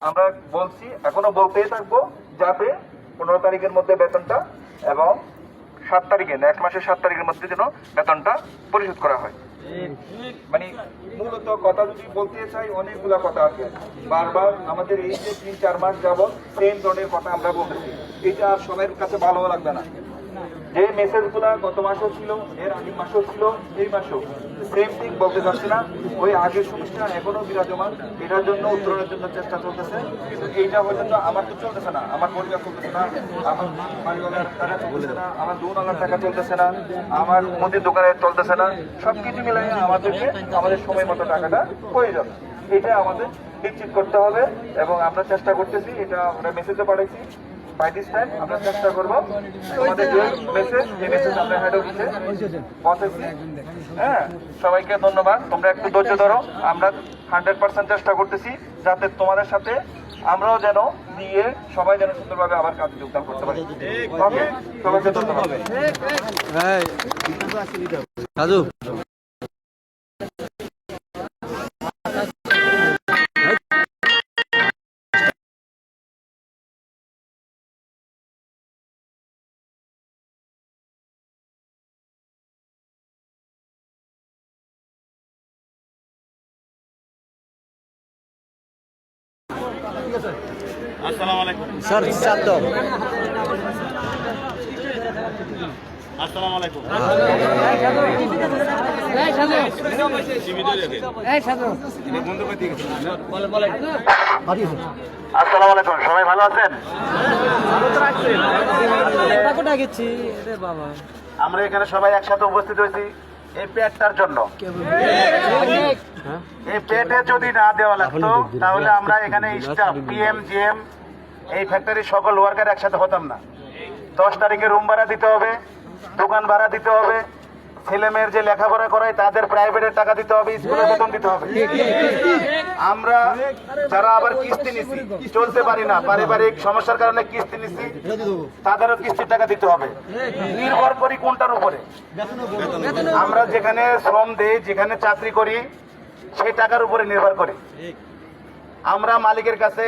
আমরা বলছি, এখনো বলতেই থাকবো, যাতে 15 তারিখের মধ্যে বেতনটা এবং 7 তারিখে, নেক্সট মাসের 7 তারিখের মধ্যে যেন বেতনটা পরিশোধ করা হয়। মানে মূলত কথা যদি বলতে চাই, অনেকগুলা কথা আছে। বারবার আমাদের এই যে 3-4 মাস যাবত সেম ধরনের কথা আমরা বলতেছি, এটা আর সবার কাছে ভালো লাগবে না। যে মেসেজগুলা গত মাসও ছিল, এর আগের মাসও ছিল, এই মাসও সেম থিং বলতে চাচ্ছি না। ওই আগের সমস্যা এখনো বিরাজমান, এটার জন্য উত্তরণের জন্য চেষ্টা চলতেছে। কিন্তু এইটা হয়তো আমার তো চলতেছে না, আমার পরিবার চলতেছে না, আমার বাড়িওয়ালার টাকা চলতেছে না, আমার দোকানওয়ালার টাকা চলতেছে না, আমার মুদির দোকানে চলতেছে না। সবকিছু মিলাই আমাদেরকে আমাদের সময় মতো টাকাটা প্রয়োজন, এটা আমাদের নিশ্চিত করতে হবে। এবং আমরা চেষ্টা করতেছি, এটা আমরা মেসেজে পাঠাইছি। বাই দিস টাইম আমরা চেষ্টা করবো আমাদের যে মেসেজ, এই মেসেজ আমরা হেড অফিসে পৌঁছেছি। হ্যাঁ, সবাইকে ধন্যবাদ। তোমরা একটু ধৈর্য ধরো, আমরা 100% চেষ্টা করতেছি যাতে তোমাদের সাথে আমরাও যেন দিয়ে সবাই যেন সুন্দরভাবে আবার কাজে যোগদান করতে পারি। ওকে, সবাইকে ধন্যবাদ। রাজু আসসালামু আলাইকুম স্যার চাপ দাও। আসসালামু আলাইকুম আসসালামু আলাইকুম, সবাই ভালো আছেন? আমরা এখানে সবাই একসাথে উপস্থিত হয়েছি এই পেটটার জন্য। এই পেটে যদি না দেওয়া লাগতো তাহলে আমরা এখানে স্টাফ পিএম জিএম এই ফ্যাক্টরির সকল ওয়ার্কার একসাথে হতাম না। 10 তারিখে রুম ভাড়া দিতে হবে, দোকান ভাড়া দিতে হবে, ছেলে মেয়ের যে লেখাপড়া করায় তাদের প্রাইভেটের টাকা দিতে হবে, স্কুলের বেতন দিতে হবে। আমরা যারা আবার কিস্তি নিছি, চলতে পারি না, পারিবারিক সমস্যার কারণে কিস্তি নিছি, তাদেরও কিস্তির টাকা দিতে হবে। নির্ভর করি কোনটার উপরে? আমরা যেখানে শ্রম দেই, যেখানে চাকরি করি, সেই টাকার উপরে নির্ভর করি। আমরা মালিকের কাছে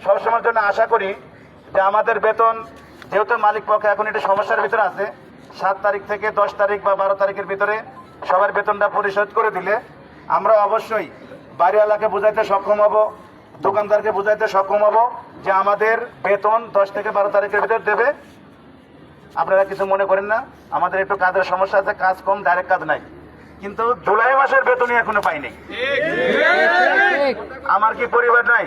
সবসময়ের জন্য আশা করি যে আমাদের বেতন, যেহেতু মালিক পক্ষে এখন একটু সমস্যার ভিতরে আছে, 7 তারিখ থেকে 10 তারিখ বা 12 তারিখের ভিতরে সবার বেতনটা পরিশোধ করে দিলে আমরা অবশ্যই বাড়িওয়ালাকে বোঝাইতে সক্ষম হব, দোকানদারকে বোঝাইতে সক্ষম হব যে আমাদের বেতন 10 থেকে 12 তারিখের ভিতর দেবে। আপনারা কিছু মনে করেন না, আমাদের একটু কাজের সমস্যা আছে, কাজ কম, ডাইরেক্ট কাজ নাই, কিন্তু জুলাই মাসের বেতনই এখনো পাইনি। আমার কি পরিবার নাই?